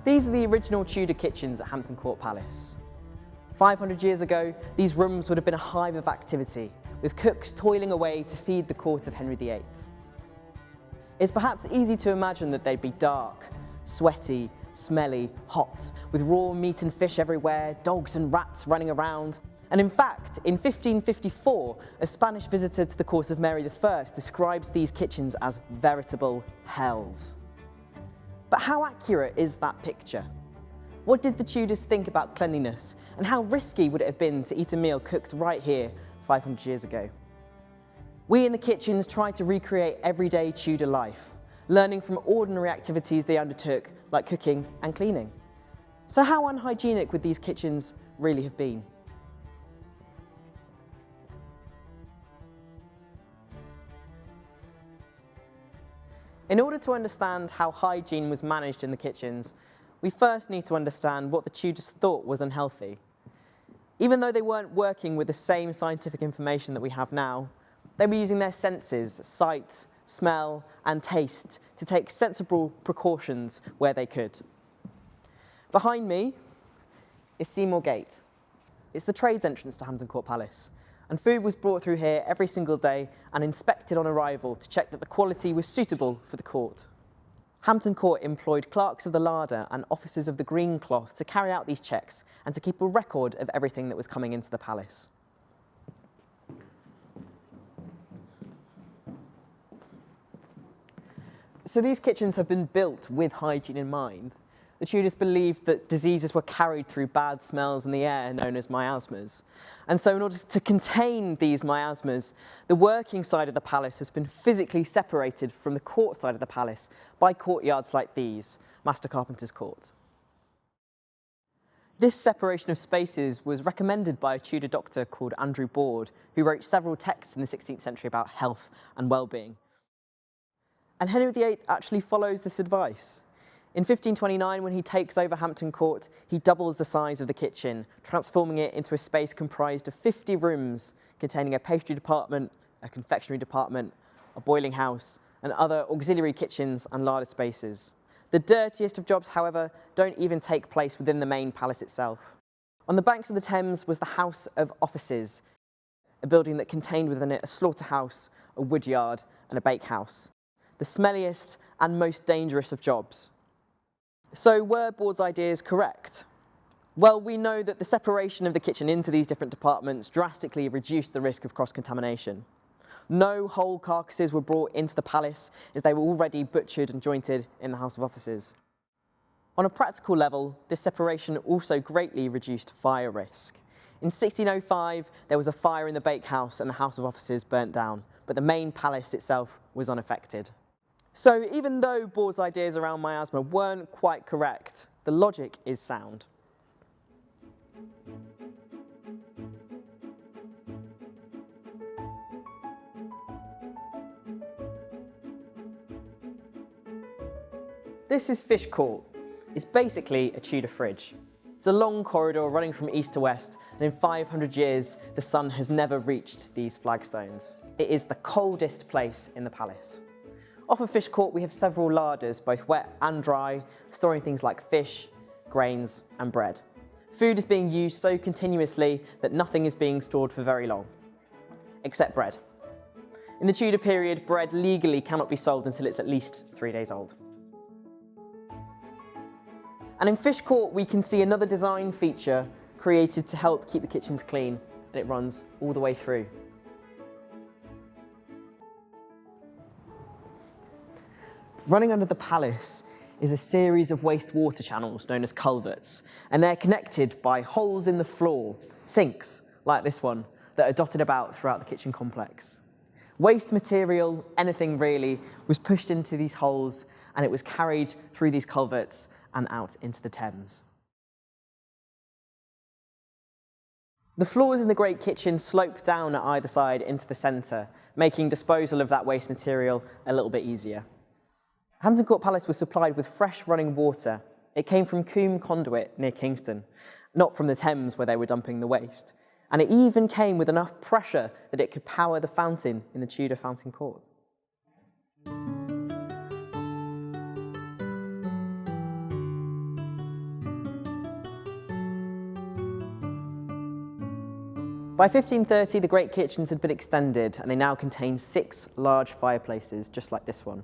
These are the original Tudor kitchens at Hampton Court Palace. 500 years ago, these rooms would have been a hive of activity, with cooks toiling away to feed the court of Henry VIII. It's perhaps easy to imagine that they'd be dark, sweaty, smelly, hot, with raw meat and fish everywhere, dogs and rats running around. And in fact, in 1554, a Spanish visitor to the court of Mary I describes these kitchens as veritable hells. But how accurate is that picture? What did the Tudors think about cleanliness, and how risky would it have been to eat a meal cooked right here 500 years ago? We in the kitchens tried to recreate everyday Tudor life, learning from ordinary activities they undertook, like cooking and cleaning. So how unhygienic would these kitchens really have been? In order to understand how hygiene was managed in the kitchens, we first need to understand what the Tudors thought was unhealthy. Even though they weren't working with the same scientific information that we have now, they were using their senses, sight, smell, and taste to take sensible precautions where they could. Behind me is Seymour Gate. It's the trades entrance to Hampton Court Palace, and food was brought through here every single day and inspected on arrival to check that the quality was suitable for the court. Hampton Court employed clerks of the larder and officers of the green cloth to carry out these checks and to keep a record of everything that was coming into the palace. So these kitchens have been built with hygiene in mind. The Tudors believed that diseases were carried through bad smells in the air, known as miasmas. And so in order to contain these miasmas, the working side of the palace has been physically separated from the court side of the palace by courtyards like these, Master Carpenter's Court. This separation of spaces was recommended by a Tudor doctor called Andrew Boorde, who wrote several texts in the 16th century about health and well-being. And Henry VIII actually follows this advice. In 1529, when he takes over Hampton Court, he doubles the size of the kitchen, transforming it into a space comprised of 50 rooms containing a pastry department, a confectionery department, a boiling house, and other auxiliary kitchens and larder spaces. The dirtiest of jobs, however, don't even take place within the main palace itself. On the banks of the Thames was the House of Offices, a building that contained within it a slaughterhouse, a woodyard, and a bakehouse. The smelliest and most dangerous of jobs. So were Boorde's ideas correct? Well, we know that the separation of the kitchen into these different departments drastically reduced the risk of cross-contamination. No whole carcasses were brought into the palace, as they were already butchered and jointed in the House of Offices. On a practical level, this separation also greatly reduced fire risk. In 1605, there was a fire in the bakehouse and the House of Offices burnt down, but the main palace itself was unaffected. So even though Boorde's ideas around miasma weren't quite correct, the logic is sound. This is Fish Court. It's basically a Tudor fridge. It's a long corridor running from east to west, and in 500 years, the sun has never reached these flagstones. It is the coldest place in the palace. Off of Fish Court, we have several larders, both wet and dry, storing things like fish, grains, and bread. Food is being used so continuously that nothing is being stored for very long, except bread. In the Tudor period, bread legally cannot be sold until it's at least 3 days old. And in Fish Court, we can see another design feature created to help keep the kitchens clean, and it runs all the way through. Running under the palace is a series of wastewater channels known as culverts, and they're connected by holes in the floor, sinks like this one, that are dotted about throughout the kitchen complex. Waste material, anything really, was pushed into these holes, and it was carried through these culverts and out into the Thames. The floors in the Great Kitchen slope down at either side into the centre, making disposal of that waste material a little bit easier. Hampton Court Palace was supplied with fresh running water. It came from Coombe Conduit near Kingston, not from the Thames where they were dumping the waste. And it even came with enough pressure that it could power the fountain in the Tudor Fountain Court. By 1530, the great kitchens had been extended and they now contain 6 large fireplaces, just like this one.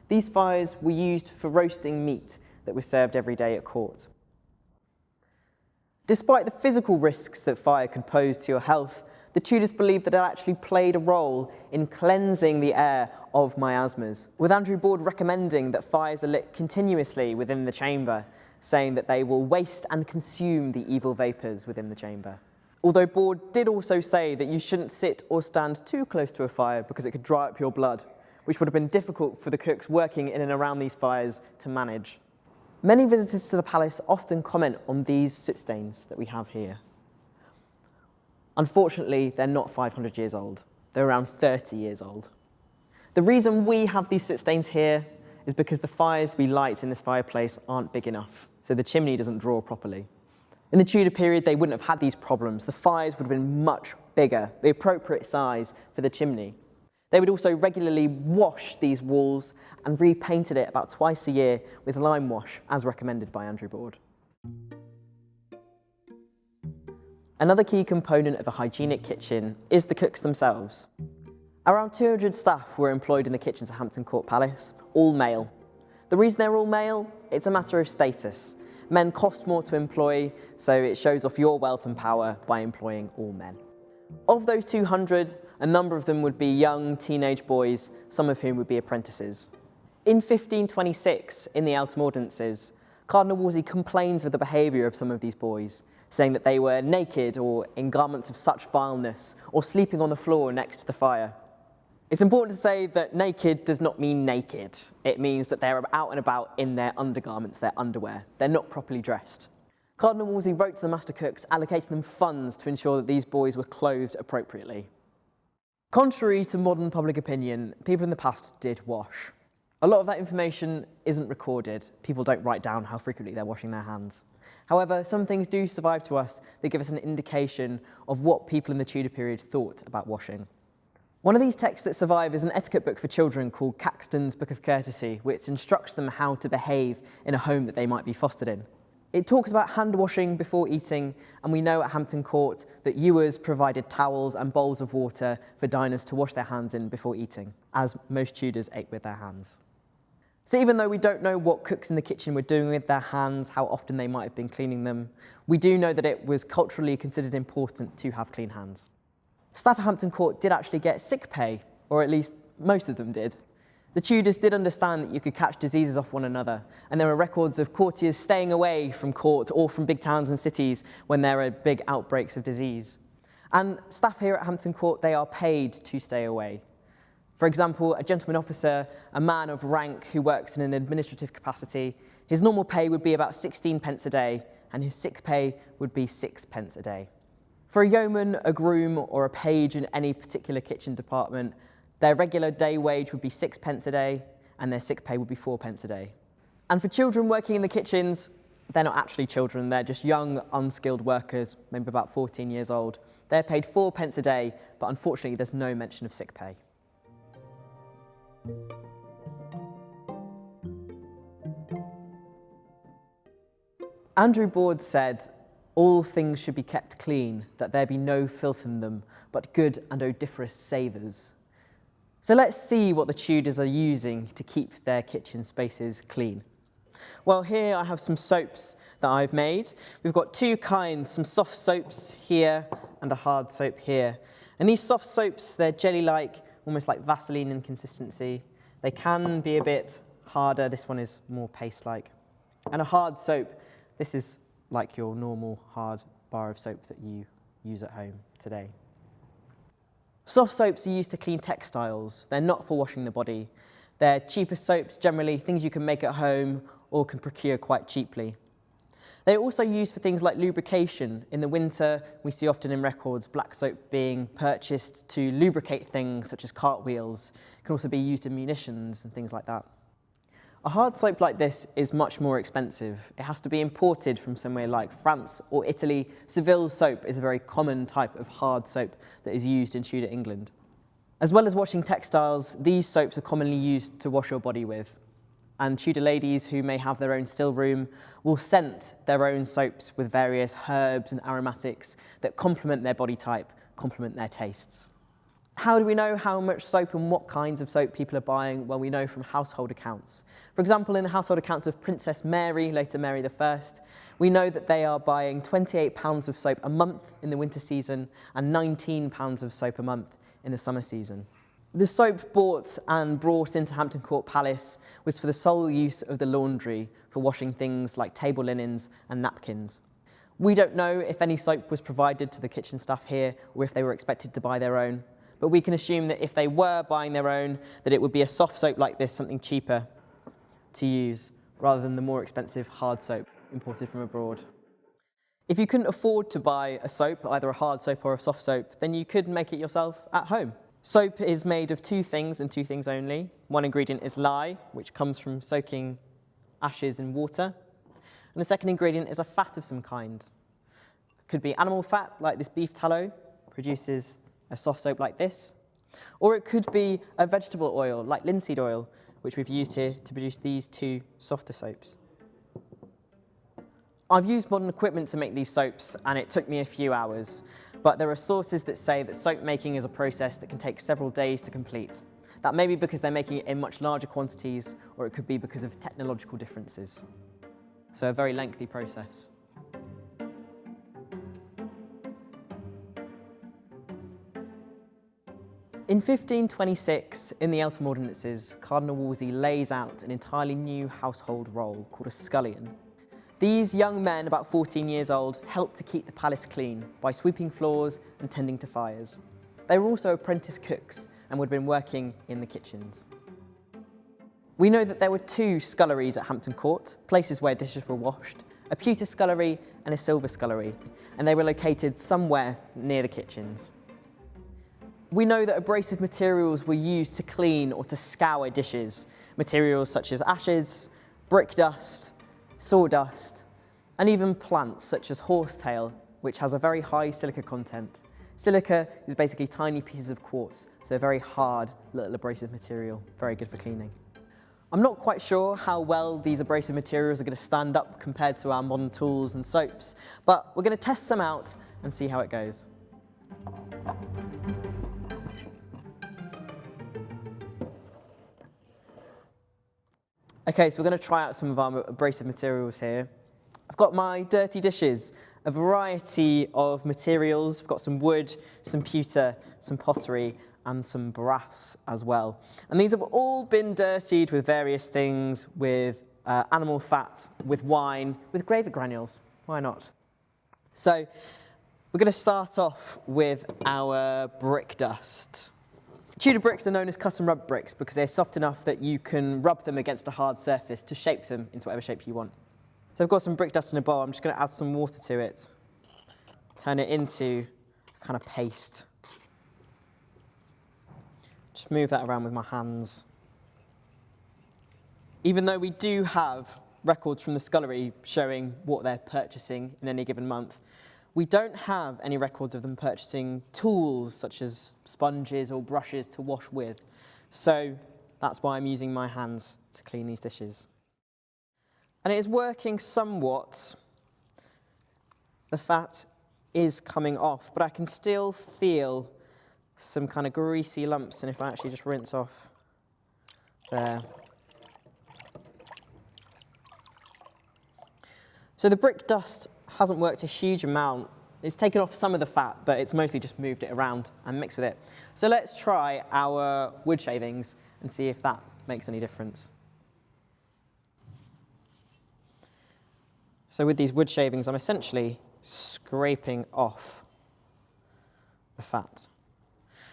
These fires were used for roasting meat that was served every day at court. Despite the physical risks that fire could pose to your health, the Tudors believed that it actually played a role in cleansing the air of miasmas, with Andrew Boorde recommending that fires are lit continuously within the chamber, saying that they will waste and consume the evil vapours within the chamber. Although Boorde did also say that you shouldn't sit or stand too close to a fire because it could dry up your blood, which would have been difficult for the cooks working in and around these fires to manage. Many visitors to the palace often comment on these soot stains that we have here. Unfortunately, they're not 500 years old. They're around 30 years old. The reason we have these soot stains here is because the fires we light in this fireplace aren't big enough, so the chimney doesn't draw properly. In the Tudor period, they wouldn't have had these problems. The fires would have been much bigger, the appropriate size for the chimney. They would also regularly wash these walls and repainted it about twice a year with lime wash, as recommended by Andrew Boorde. Another key component of a hygienic kitchen is the cooks themselves. Around 200 staff were employed in the kitchens at Hampton Court Palace, all male. The reason they're all male, it's a matter of status. Men cost more to employ, so it shows off your wealth and power by employing all men. Of those 200, a number of them would be young teenage boys, some of whom would be apprentices. In 1526, in the Autumn Ordinances, Cardinal Wolsey complains of the behaviour of some of these boys, saying that they were naked or in garments of such vileness, or sleeping on the floor next to the fire. It's important to say that naked does not mean naked. It means that they're out and about in their undergarments, their underwear. They're not properly dressed. Cardinal Wolsey wrote to the master cooks, allocating them funds to ensure that these boys were clothed appropriately. Contrary to modern public opinion, people in the past did wash. A lot of that information isn't recorded. People don't write down how frequently they're washing their hands. However, some things do survive to us that give us an indication of what people in the Tudor period thought about washing. One of these texts that survive is an etiquette book for children called Caxton's Book of Courtesy, which instructs them how to behave in a home that they might be fostered in. It talks about hand washing before eating, and we know at Hampton Court that ewers provided towels and bowls of water for diners to wash their hands in before eating, as most Tudors ate with their hands. So even though we don't know what cooks in the kitchen were doing with their hands, how often they might have been cleaning them, we do know that it was culturally considered important to have clean hands. Staff at Hampton Court did actually get sick pay, or at least most of them did. The Tudors did understand that you could catch diseases off one another, and there are records of courtiers staying away from court or from big towns and cities when there are big outbreaks of disease. And staff here at Hampton Court, they are paid to stay away. For example, a gentleman officer, a man of rank who works in an administrative capacity, his normal pay would be about 16 pence a day, and his sick pay would be 6 pence a day. For a yeoman, a groom, or a page in any particular kitchen department, their regular day wage would be 6 pence a day, and their sick pay would be 4 pence a day. And for children working in the kitchens, they're not actually children, they're just young, unskilled workers, maybe about 14 years old. They're paid 4 pence a day, but unfortunately there's no mention of sick pay. Andrew Boorde said, "All things should be kept clean, that there be no filth in them, but good and odoriferous savours." So let's see what the Tudors are using to keep their kitchen spaces clean. Well, here I have some soaps that I've made. We've got two kinds, some soft soaps here and a hard soap here. And these soft soaps, they're jelly-like, almost like Vaseline in consistency. They can be a bit harder. This one is more paste-like. And a hard soap, this is like your normal hard bar of soap that you use at home today. Soft soaps are used to clean textiles. They're not for washing the body. They're cheaper soaps, generally things you can make at home or can procure quite cheaply. They're also used for things like lubrication. In the winter, we see often in records black soap being purchased to lubricate things such as cartwheels. It can also be used in munitions and things like that. A hard soap like this is much more expensive. It has to be imported from somewhere like France or Italy. Seville soap is a very common type of hard soap that is used in Tudor England. As well as washing textiles, these soaps are commonly used to wash your body with. And Tudor ladies who may have their own still room will scent their own soaps with various herbs and aromatics that complement their body type complement their tastes. How do we know how much soap and what kinds of soap people are buying? Well, we know from household accounts. For example, in the household accounts of Princess Mary, later Mary I, we know that they are buying £28 of soap a month in the winter season and £19 of soap a month in the summer season. The soap bought and brought into Hampton Court Palace was for the sole use of the laundry, for washing things like table linens and napkins. We don't know if any soap was provided to the kitchen staff here or if they were expected to buy their own. But we can assume that if they were buying their own, that it would be a soft soap like this, something cheaper to use, rather than the more expensive hard soap imported from abroad. If you couldn't afford to buy a soap, either a hard soap or a soft soap, then you could make it yourself at home. Soap is made of two things and two things only. One ingredient is lye, which comes from soaking ashes in water. And the second ingredient is a fat of some kind. It could be animal fat, like this beef tallow, produces a soft soap like this, or it could be a vegetable oil like linseed oil, which we've used here to produce these two softer soaps. I've used modern equipment to make these soaps and it took me a few hours, but there are sources that say that soap making is a process that can take several days to complete. That may be because they're making it in much larger quantities, or it could be because of technological differences. So a very lengthy process. In 1526, in the Eltham Ordinances, Cardinal Wolsey lays out an entirely new household role called a scullion. These young men, about 14 years old, helped to keep the palace clean by sweeping floors and tending to fires. They were also apprentice cooks and would have been working in the kitchens. We know that there were two sculleries at Hampton Court, places where dishes were washed, a pewter scullery and a silver scullery, and they were located somewhere near the kitchens. We know that abrasive materials were used to clean or to scour dishes, materials such as ashes, brick dust, sawdust, and even plants such as horsetail, which has a very high silica content. Silica is basically tiny pieces of quartz, so a very hard little abrasive material, very good for cleaning. I'm not quite sure how well these abrasive materials are going to stand up compared to our modern tools and soaps, but we're going to test some out and see how it goes. Okay, so we're going to try out some of our abrasive materials here. I've got my dirty dishes, a variety of materials. I've got some wood, some pewter, some pottery, and some brass as well. And these have all been dirtied with various things, with animal fat, with wine, with gravy granules. Why not? So we're going to start off with our brick dust. Tudor bricks are known as cut and rub bricks because they're soft enough that you can rub them against a hard surface to shape them into whatever shape you want. So I've got some brick dust in a bowl. I'm just going to add some water to it, turn it into a kind of paste. Just move that around with my hands. Even though we do have records from the scullery showing what they're purchasing in any given month, we don't have any records of them purchasing tools such as sponges or brushes to wash with. So that's why I'm using my hands to clean these dishes. And it is working somewhat. The fat is coming off, but I can still feel some kind of greasy lumps, and if I actually just rinse off there. So the brick dust hasn't worked a huge amount. It's taken off some of the fat, but it's mostly just moved it around and mixed with it. So let's try our wood shavings and see if that makes any difference. So with these wood shavings, I'm essentially scraping off the fat.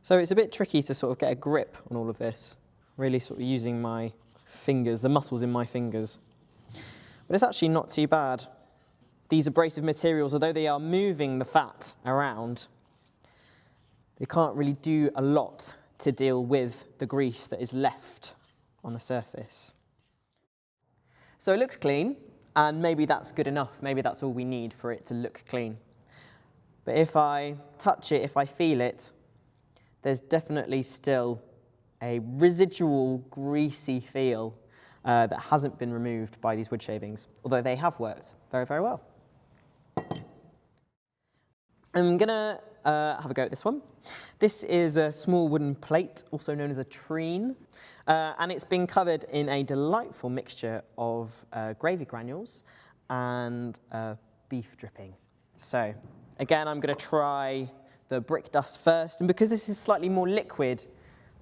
So it's a bit tricky to sort of get a grip on all of this, really sort of using my fingers, the muscles in my fingers. But it's actually not too bad. These abrasive materials, although they are moving the fat around, they can't really do a lot to deal with the grease that is left on the surface. So it looks clean, and maybe that's good enough. Maybe that's all we need for it to look clean. But if I touch it, if I feel it, there's definitely still a residual greasy feel that hasn't been removed by these wood shavings, although they have worked very, very well. I'm going to have a go at this one. This is a small wooden plate, also known as a treen, and it's been covered in a delightful mixture of gravy granules and beef dripping. So, again, I'm going to try the brick dust first, and because this is slightly more liquid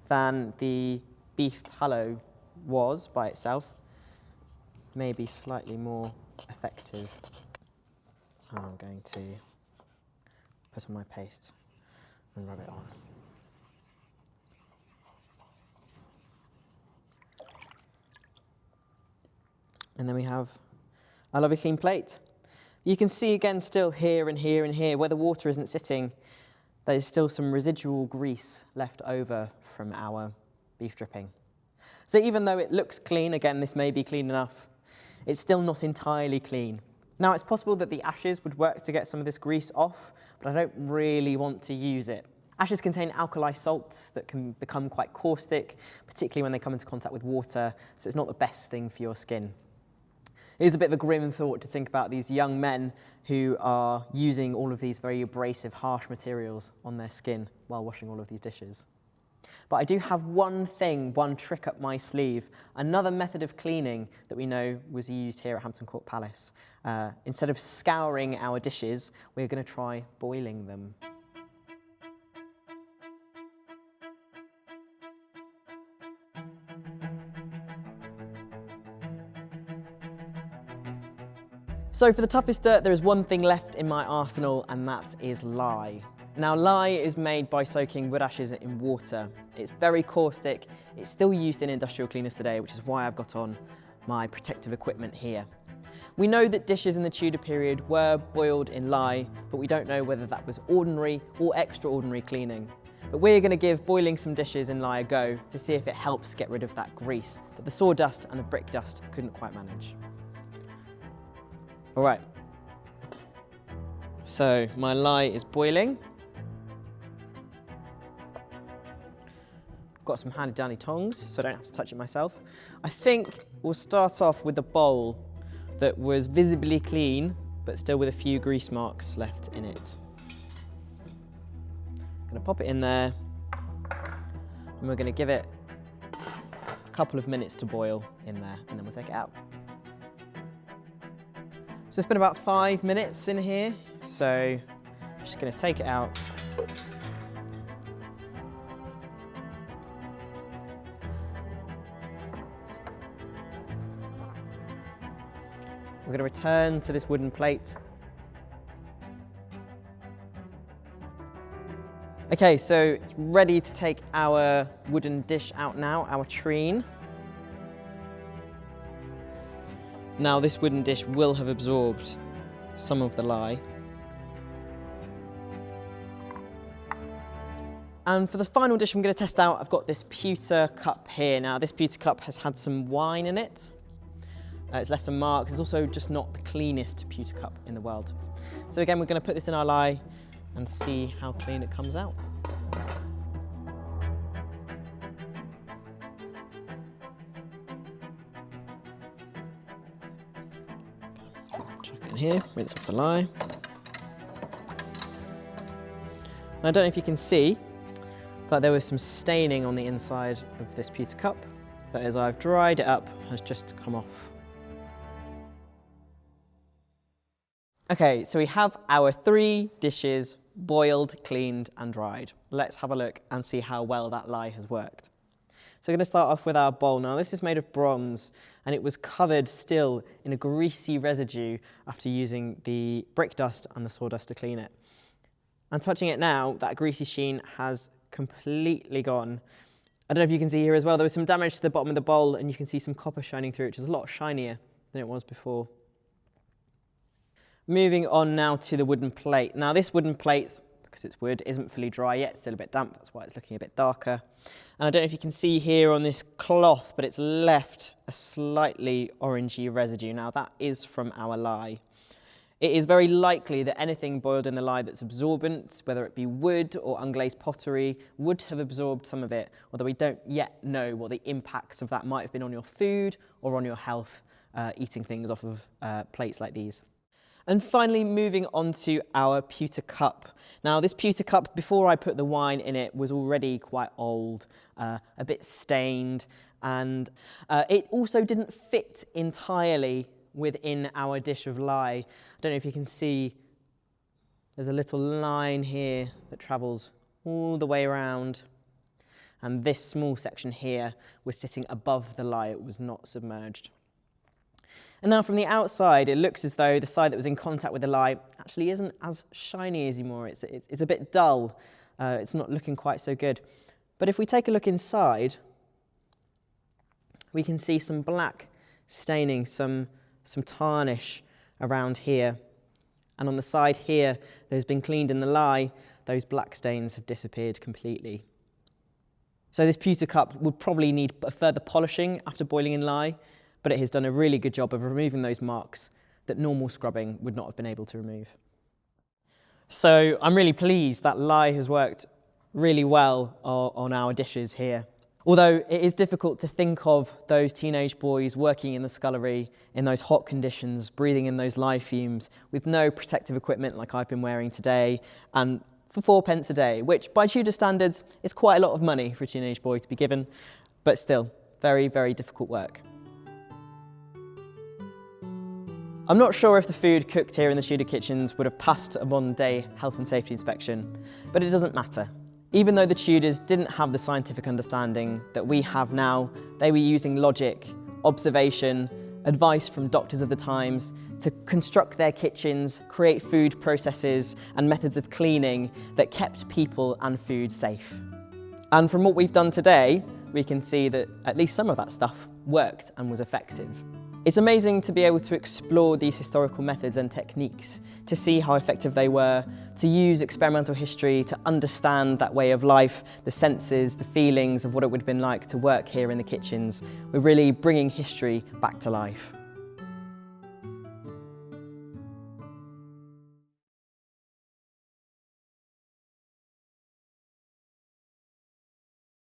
than the beef tallow was by itself, maybe slightly more effective. I'm going to put on my paste and rub it on. And then we have our lovely clean plate. You can see again still here and here and here where the water isn't sitting, there's still some residual grease left over from our beef dripping. So even though it looks clean, again this may be clean enough, it's still not entirely clean. Now it's possible that the ashes would work to get some of this grease off, but I don't really want to use it. Ashes contain alkali salts that can become quite caustic, particularly when they come into contact with water, so it's not the best thing for your skin. It is a bit of a grim thought to think about these young men who are using all of these very abrasive, harsh materials on their skin while washing all of these dishes. But I do have one trick up my sleeve, another method of cleaning that we know was used here at Hampton Court Palace. Instead of scouring our dishes, we're going to try boiling them. So for the toughest dirt, there is one thing left in my arsenal, and that is lye. Now lye is made by soaking wood ashes in water. It's very caustic, it's still used in industrial cleaners today, which is why I've got on my protective equipment here. We know that dishes in the Tudor period were boiled in lye, but we don't know whether that was ordinary or extraordinary cleaning. But we're going to give boiling some dishes in lye a go to see if it helps get rid of that grease that the sawdust and the brick dust couldn't quite manage. All right, so my lye is boiling. I've got some handy dandy tongs, so I don't have to touch it myself. I think we'll start off with the bowl that was visibly clean, but still with a few grease marks left in it. I'm gonna pop it in there, and we're gonna give it a couple of minutes to boil in there, and then we'll take it out. So it's been about 5 minutes in here, so I'm just going to take it out. We're going to return to this wooden plate. Okay, so it's ready to take our wooden dish out now, our treen. Now this wooden dish will have absorbed some of the lye. And for the final dish I'm going to test out, I've got this pewter cup here. Now this pewter cup has had some wine in it. It's left some marks. It's also just not the cleanest pewter cup in the world. So again, we're going to put this in our lye and see how clean it comes out. Chuck it in here, rinse off the lye. And I don't know if you can see, but there was some staining on the inside of this pewter cup that, as I've dried it up, has just come off. Okay, so we have our 3 dishes boiled, cleaned and dried. Let's have a look and see how well that lye has worked. So we're going to start off with our bowl. Now this is made of bronze and it was covered still in a greasy residue after using the brick dust and the sawdust to clean it. And touching it now, that greasy sheen has completely gone. I don't know if you can see here as well, there was some damage to the bottom of the bowl and you can see some copper shining through, which is a lot shinier than it was before. Moving on now to the wooden plate. Now this wooden plate, because it's wood, isn't fully dry yet, it's still a bit damp, that's why it's looking a bit darker. And I don't know if you can see here on this cloth, but it's left a slightly orangey residue. Now that is from our lye. It is very likely that anything boiled in the lye that's absorbent, whether it be wood or unglazed pottery, would have absorbed some of it, although we don't yet know what the impacts of that might have been on your food or on your health, eating things off of plates like these. And finally, moving on to our pewter cup. Now, this pewter cup, before I put the wine in it, was already quite old, a bit stained, and it also didn't fit entirely within our dish of lye. I don't know if you can see, there's a little line here that travels all the way around, and this small section here was sitting above the lye. It was not submerged. And now from the outside, it looks as though the side that was in contact with the lye actually isn't as shiny anymore. It's a bit dull. It's not looking quite so good. But if we take a look inside, we can see some black staining, some tarnish around here. And on the side here, there's been cleaned in the lye, those black stains have disappeared completely. So this pewter cup would probably need a further polishing after boiling in lye, but it has done a really good job of removing those marks that normal scrubbing would not have been able to remove. So I'm really pleased that lye has worked really well on our dishes here. Although it is difficult to think of those teenage boys working in the scullery in those hot conditions, breathing in those lye fumes with no protective equipment like I've been wearing today, and for 4p a day, which by Tudor standards is quite a lot of money for a teenage boy to be given, but still very, very difficult work. I'm not sure if the food cooked here in the Tudor kitchens would have passed a modern-day health and safety inspection, but it doesn't matter. Even though the Tudors didn't have the scientific understanding that we have now, they were using logic, observation, advice from doctors of the times to construct their kitchens, create food processes and methods of cleaning that kept people and food safe. And from what we've done today, we can see that at least some of that stuff worked and was effective. It's amazing to be able to explore these historical methods and techniques, to see how effective they were, to use experimental history to understand that way of life, the senses, the feelings of what it would have been like to work here in the kitchens. We're really bringing history back to life.